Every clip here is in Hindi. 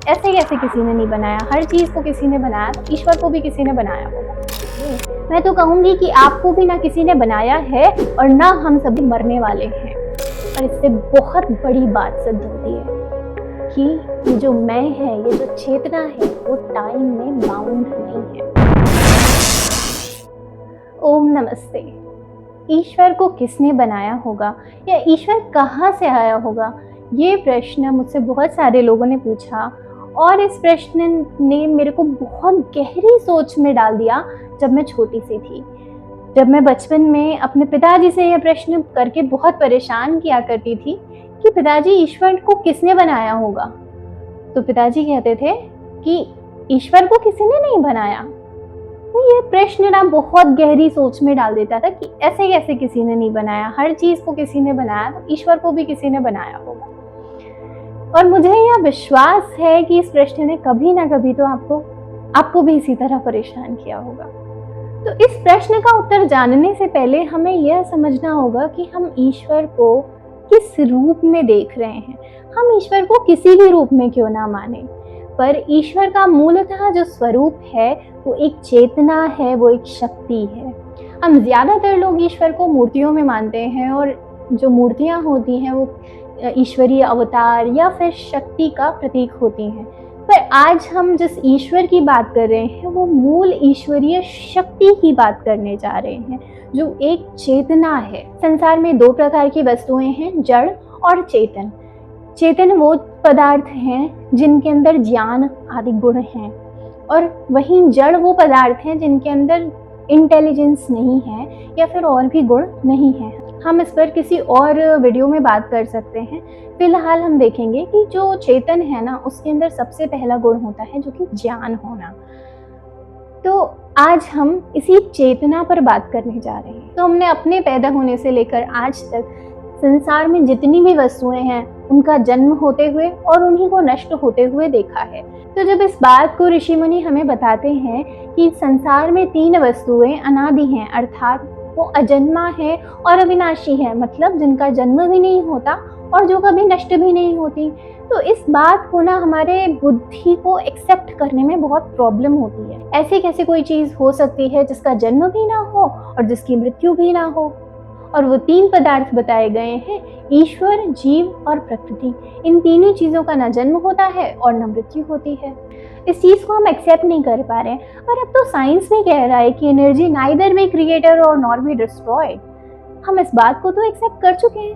ऐसे कैसे किसी ने नहीं बनाया, हर चीज़ को किसी ने बनाया, तो ईश्वर को भी किसी ने बनाया होगा। मैं तो कहूँगी कि आपको भी ना किसी ने बनाया है और ना हम सभी मरने वाले हैं। और इससे बहुत बड़ी बात सिद्ध होती है कि ये जो मैं है, ये जो चेतना है, वो टाइम में बाउंड नहीं है। ओम नमस्ते। ईश्वर को किसने बनाया होगा या ईश्वर कहाँ से आया होगा, ये प्रश्न मुझसे बहुत सारे लोगों ने पूछा और इस प्रश्न ने मेरे को बहुत गहरी सोच में डाल दिया। जब मैं छोटी सी थी, जब मैं बचपन में अपने पिताजी से यह प्रश्न करके बहुत परेशान किया करती थी कि पिताजी ईश्वर को किसने बनाया होगा, तो पिताजी कहते थे कि ईश्वर को किसी ने नहीं बनाया। तो ये प्रश्न ना बहुत गहरी सोच में डाल देता था कि ऐसे कैसे किसी ने नहीं बनाया, हर चीज़ को किसी ने बनाया, तो ईश्वर को भी किसी ने बनाया होगा। और मुझे यह विश्वास है कि इस प्रश्न ने कभी ना कभी तो आपको भी इसी तरह परेशान किया होगा। तो इस प्रश्न का उत्तर जानने से पहले हमें यह समझना होगा कि हम ईश्वर को किस रूप में देख रहे हैं। हम ईश्वर को किसी भी रूप में क्यों ना माने, पर ईश्वर का मूलतः जो स्वरूप है वो एक चेतना है, वो एक शक्ति है। हम ज़्यादातर लोग ईश्वर को मूर्तियों में मानते हैं और जो मूर्तियाँ होती हैं वो ईश्वरीय अवतार या फिर शक्ति का प्रतीक होती हैं। पर आज हम जिस ईश्वर की बात कर रहे हैं वो मूल ईश्वरीय शक्ति की बात करने जा रहे हैं, जो एक चेतना है। संसार में दो प्रकार की वस्तुएं हैं, जड़ और चेतन। चेतन वो पदार्थ हैं जिनके अंदर ज्ञान आदि गुण हैं, और वहीं जड़ वो पदार्थ हैं जिनके अंदर इंटेलिजेंस नहीं है या फिर और भी गुण नहीं है। हम इस पर किसी और वीडियो में बात कर सकते हैं। फिलहाल हम देखेंगे कि जो चेतन है ना, उसके अंदर सबसे पहला गुण होता है जो कि ज्ञान होना। तो आज हम इसी चेतना पर बात करने जा रहे हैं। तो हमने अपने पैदा होने से लेकर आज तक संसार में जितनी भी वस्तुएं हैं उनका जन्म होते हुए और उन्हीं को नष्ट होते हुए देखा है। तो जब इस बात को ऋषि मुनि हमें बताते हैं कि संसार में तीन वस्तुएं अनादि हैं, अर्थात वो अजन्मा है और अविनाशी है, मतलब जिनका जन्म भी नहीं होता और जो कभी नष्ट भी नहीं होती, तो इस बात को ना हमारे बुद्धि को एक्सेप्ट करने में बहुत प्रॉब्लम होती है। ऐसे कैसे कोई चीज़ हो सकती है जिसका जन्म भी ना हो और जिसकी मृत्यु भी ना हो। और वो तीन पदार्थ बताए गए हैं, ईश्वर, जीव और प्रकृति। इन तीनों चीज़ों का ना जन्म होता है और ना मृत्यु होती है। इस चीज़ को हम एक्सेप्ट नहीं कर पा रहे हैं। और अब तो साइंस भी कह रहा है कि एनर्जी नाइदर बी क्रिएटर और नॉर बी डिस्ट्रॉयड। हम इस बात को तो एक्सेप्ट कर चुके हैं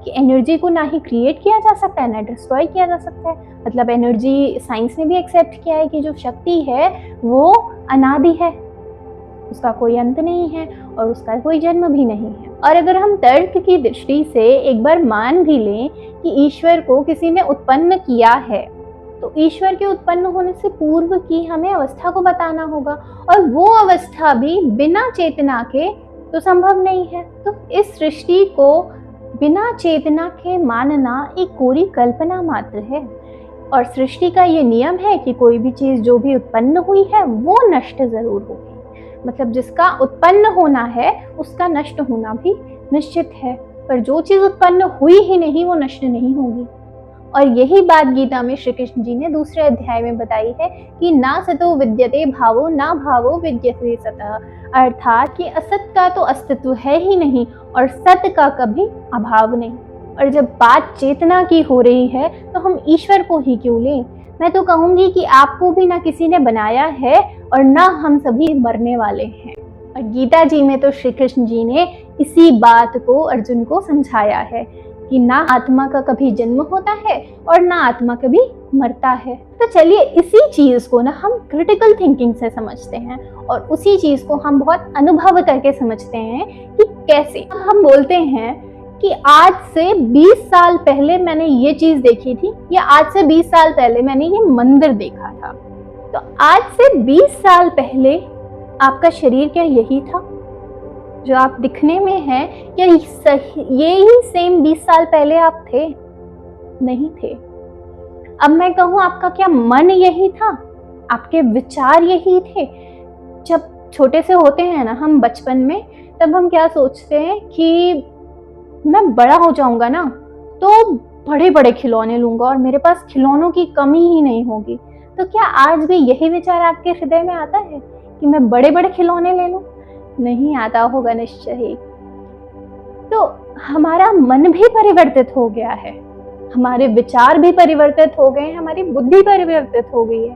कि एनर्जी को ना ही क्रिएट किया जा सकता है ना डिस्ट्रॉय किया जा सकता है। मतलब एनर्जी, साइंस ने भी एक्सेप्ट किया है कि जो शक्ति है वो अनादि है, उसका कोई अंत नहीं है और उसका कोई जन्म भी नहीं है। और अगर हम तर्क की दृष्टि से एक बार मान भी लें कि ईश्वर को किसी ने उत्पन्न किया है, तो ईश्वर के उत्पन्न होने से पूर्व की हमें अवस्था को बताना होगा, और वो अवस्था भी बिना चेतना के तो संभव नहीं है। तो इस सृष्टि को बिना चेतना के मानना एक कोरी कल्पना मात्र है। और सृष्टि का ये नियम है कि कोई भी चीज़ जो भी उत्पन्न हुई है वो नष्ट जरूर होगी। मतलब जिसका उत्पन्न होना है उसका नष्ट होना भी निश्चित है, पर जो चीज़ उत्पन्न हुई ही नहीं वो नष्ट नहीं होगी। और यही बात गीता में श्री कृष्ण जी ने दूसरे अध्याय में बताई है कि ना सतो विद्यते भावो ना भावो विद्यते सतः, अर्थात कि असत का तो अस्तित्व है ही नहीं और सत का कभी अभाव नहीं। और जब बात चेतना की हो रही है तो हम ईश्वर को ही क्यों लें। मैं तो कहूँगी कि आपको भी ना किसी ने बनाया है और ना हम सभी मरने वाले हैं। और गीता जी में तो श्री कृष्ण जी ने इसी बात को अर्जुन को समझाया है कि ना आत्मा का कभी जन्म होता है और ना आत्मा कभी मरता है। तो चलिए इसी चीज़ को ना हम क्रिटिकल थिंकिंग से समझते हैं और उसी चीज़ को हम बहुत अनुभव करके समझते हैं कि कैसे। हम बोलते हैं कि आज से 20 साल पहले मैंने ये चीज़ देखी थी, या आज से 20 साल पहले मैंने ये मंदिर देखा था। तो आज से 20 साल पहले आपका शरीर क्या यही था जो आप दिखने में हैं, या यही सेम 20 साल पहले आप थे? नहीं थे। अब मैं कहूँ आपका क्या मन यही था, आपके विचार यही थे? जब छोटे से होते हैं ना हम बचपन में, तब हम क्या सोचते हैं कि मैं बड़ा हो जाऊंगा ना तो बड़े बड़े खिलौने लूँगा और मेरे पास खिलौनों की कमी ही नहीं होगी। तो क्या आज भी यही विचार आपके हृदय में आता है कि मैं बड़े बड़े खिलौने ले लूँ? नहीं आता होगा निश्चय ही। तो हमारा मन भी परिवर्तित हो गया है, हमारे विचार भी परिवर्तित हो गए, हमारी बुद्धि परिवर्तित हो गई है।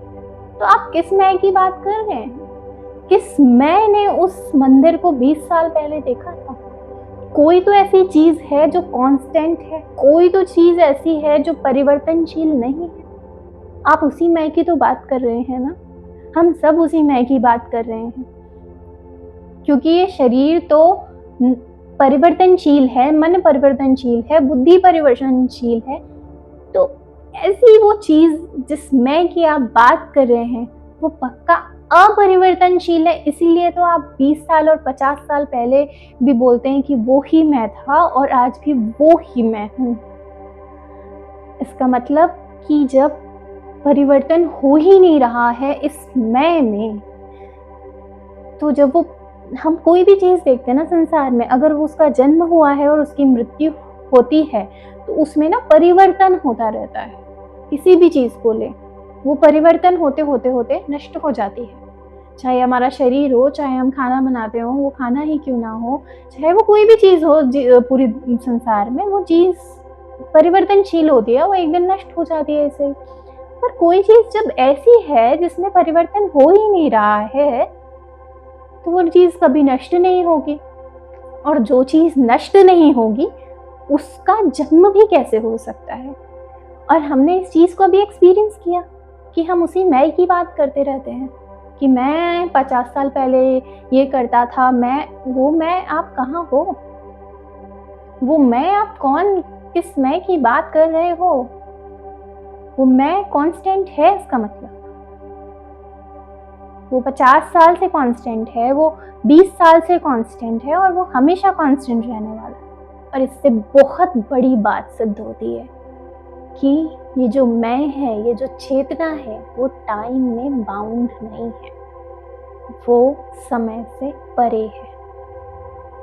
तो आप किस मैं की बात कर रहे हैं? किस मैं ने उस मंदिर को 20 साल पहले देखा था? कोई तो ऐसी चीज है जो कांस्टेंट है, कोई तो चीज ऐसी है जो परिवर्तनशील नहीं है। आप उसी मैं की तो बात कर रहे हैं ना, हम सब उसी मैं की बात कर रहे हैं। क्योंकि ये शरीर तो परिवर्तनशील है, मन परिवर्तनशील है, बुद्धि परिवर्तनशील है। तो ऐसी वो चीज जिस मैं की आप बात कर रहे हैं वो पक्का अपरिवर्तनशील है। इसीलिए तो आप 20 साल और 50 साल पहले भी बोलते हैं कि वो ही मैं था और आज भी वो ही मैं हूँ। इसका मतलब कि जब परिवर्तन हो ही नहीं रहा है इस मैं में, तो जब वो हम कोई भी चीज़ देखते हैं ना संसार में, अगर वो उसका जन्म हुआ है और उसकी मृत्यु होती है तो उसमें ना परिवर्तन होता रहता है। किसी भी चीज़ को ले, वो परिवर्तन होते होते होते नष्ट हो जाती है। चाहे हमारा शरीर हो, चाहे हम खाना बनाते हो, वो खाना ही क्यों ना हो, चाहे वो कोई भी चीज़ हो पूरी संसार में, वो चीज़ परिवर्तनशील होती है, वो एक दिन नष्ट हो जाती है ऐसे ही। पर कोई चीज़ जब ऐसी है जिसमें परिवर्तन हो ही नहीं रहा है तो वो चीज़ कभी नष्ट नहीं होगी, और जो चीज़ नष्ट नहीं होगी उसका जन्म भी कैसे हो सकता है। और हमने इस चीज़ को अभी एक्सपीरियंस किया कि हम उसी मैं की बात करते रहते हैं कि मैं 50 साल पहले ये करता था, वो मैं आप कहाँ हो? वो मैं आप कौन, किस मैं की बात कर रहे हो? वो मैं कांस्टेंट है, इसका मतलब वो 50 साल से कांस्टेंट है, वो 20 साल से कांस्टेंट है और वो हमेशा कांस्टेंट रहने वाला है। और इससे बहुत बड़ी बात सिद्ध होती है कि ये जो मैं है, ये जो चेतना है, वो टाइम में बाउंड नहीं है, वो समय से परे है।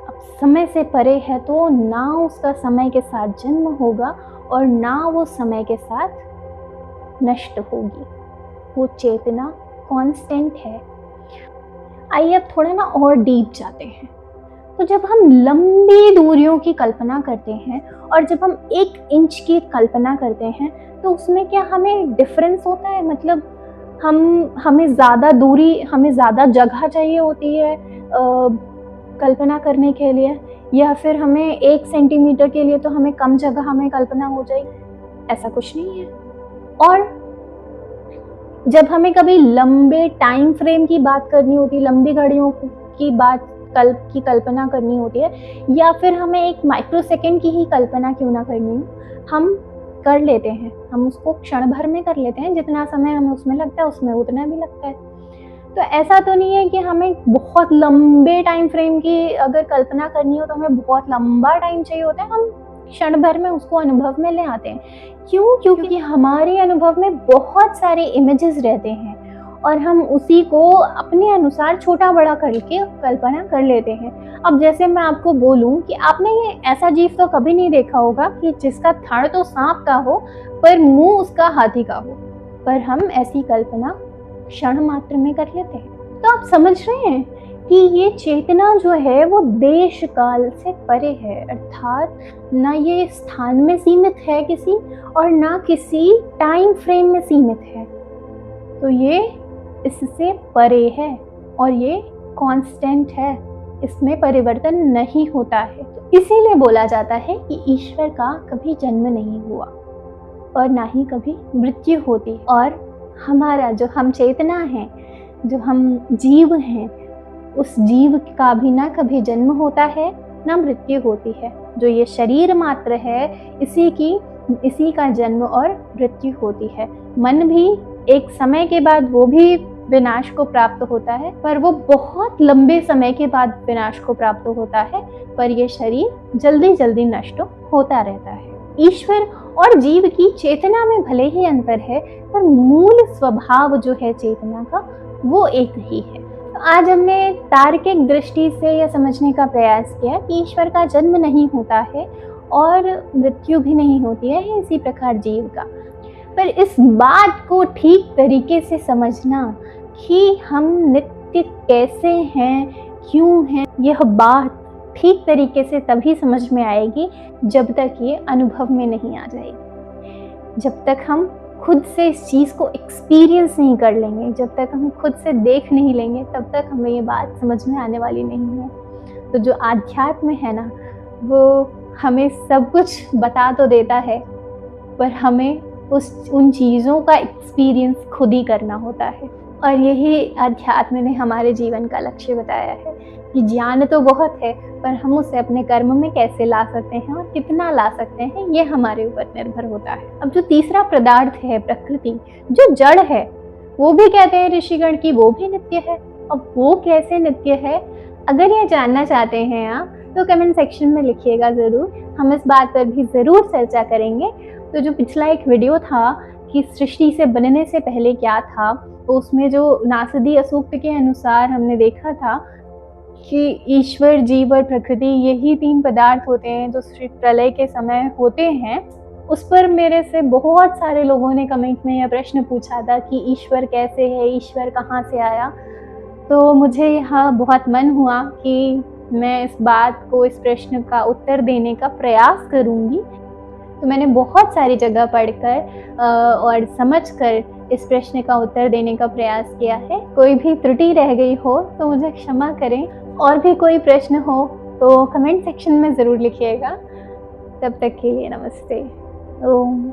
अब समय से परे है तो ना उसका समय के साथ जन्म होगा और ना वो समय के साथ नष्ट होगी। वो चेतना कांस्टेंट है। आइए अब थोड़ा ना और डीप जाते हैं। तो जब हम लंबी दूरियों की कल्पना करते हैं और जब हम 1 इंच की कल्पना करते हैं तो उसमें क्या हमें डिफरेंस होता है? मतलब हमें ज़्यादा दूरी, हमें ज़्यादा जगह चाहिए होती है कल्पना करने के लिए, या फिर हमें 1 सेंटीमीटर के लिए तो हमें कम जगह में कल्पना हो जाएगी? ऐसा कुछ नहीं है। और जब हमें कभी लंबे टाइम फ्रेम की बात करनी होती, लंबी घड़ियों की कल्पना करनी होती है, या फिर हमें 1 माइक्रोसेकंड की ही कल्पना क्यों ना करनी हो, हम कर लेते हैं। हम उसको क्षण भर में कर लेते हैं, जितना समय हमें उसमें लगता है उसमें उतना भी लगता है। तो ऐसा तो नहीं है कि हमें बहुत लंबे टाइम फ्रेम की अगर कल्पना करनी हो तो हमें बहुत लंबा टाइम चाहिए होता है, हम क्षण भर में उसको अनुभव में ले आते हैं। क्यों? क्योंकि हमारे अनुभव में बहुत सारे इमेजेस रहते हैं और हम उसी को अपने अनुसार छोटा बड़ा करके कल्पना कर लेते हैं। अब जैसे मैं आपको बोलूं कि आपने ये ऐसा जीव तो कभी नहीं देखा होगा कि जिसका थड़ तो सांप का हो पर मुंह उसका हाथी का हो, पर हम ऐसी कल्पना क्षण मात्र में कर लेते हैं। तो आप समझ रहे हैं कि ये चेतना जो है वो देश काल से परे है, अर्थात ना ये स्थान में सीमित है किसी, और ना किसी टाइम फ्रेम में सीमित है। तो ये इससे परे है और ये कांस्टेंट है, इसमें परिवर्तन नहीं होता है। तो इसीलिए बोला जाता है कि ईश्वर का कभी जन्म नहीं हुआ और ना ही कभी मृत्यु होती। और हमारा जो हम चेतना है, जो हम जीव हैं, उस जीव का भी ना कभी जन्म होता है ना मृत्यु होती है। जो ये शरीर मात्र है, इसी का जन्म और मृत्यु होती है। मन भी एक समय के बाद वो भी विनाश को प्राप्त होता है, पर वो बहुत लंबे समय के बाद विनाश को प्राप्त होता है, पर ये शरीर जल्दी जल्दी नष्ट होता रहता है। ईश्वर और जीव की चेतना में भले ही अंतर है, पर मूल स्वभाव जो है चेतना का वो एक ही है। तो आज हमने तार्किक दृष्टि से यह समझने का प्रयास किया कि ईश्वर का जन्म नहीं होता है और मृत्यु भी नहीं होती है इसी प्रकार जीव का। पर इस बात को ठीक तरीके से समझना कि हम नित्य कैसे हैं, क्यों हैं, यह बात ठीक तरीके से तभी समझ में आएगी जब तक ये अनुभव में नहीं आ जाएगी। जब तक हम खुद से इस चीज़ को एक्सपीरियंस नहीं कर लेंगे, जब तक हम खुद से देख नहीं लेंगे, तब तक हमें ये बात समझ में आने वाली नहीं है। तो जो आध्यात्म है ना, वो हमें सब कुछ बता तो देता है, पर हमें उन चीज़ों का एक्सपीरियंस खुद ही करना होता है। और यही अध्यात्म ने हमारे जीवन का लक्ष्य बताया है कि ज्ञान तो बहुत है, पर हम उसे अपने कर्म में कैसे ला सकते हैं और कितना ला सकते हैं, ये हमारे ऊपर निर्भर होता है। अब जो तीसरा पदार्थ है प्रकृति, जो जड़ है, वो भी कहते हैं ऋषिगण की वो भी नित्य है। अब वो कैसे नित्य है, अगर ये जानना चाहते हैं आप तो कमेंट सेक्शन में लिखिएगा ज़रूर, हम इस बात पर भी ज़रूर चर्चा करेंगे। तो जो पिछला एक वीडियो था कि सृष्टि से बनने से पहले क्या था, तो उसमें जो नासदी असूक्त के अनुसार हमने देखा था कि ईश्वर, जीव और प्रकृति यही तीन पदार्थ होते हैं जो प्रलय के समय होते हैं। उस पर मेरे से बहुत सारे लोगों ने कमेंट में यह प्रश्न पूछा था कि ईश्वर कैसे है, ईश्वर कहाँ से आया। तो मुझे यहाँ बहुत मन हुआ कि मैं इस बात को, इस प्रश्न का उत्तर देने का प्रयास करूँगी। तो मैंने बहुत सारी जगह पढ़कर और समझकर इस प्रश्न का उत्तर देने का प्रयास किया है। कोई भी त्रुटि रह गई हो तो मुझे क्षमा करें, और भी कोई प्रश्न हो तो कमेंट सेक्शन में ज़रूर लिखिएगा। तब तक के लिए नमस्ते। ओम।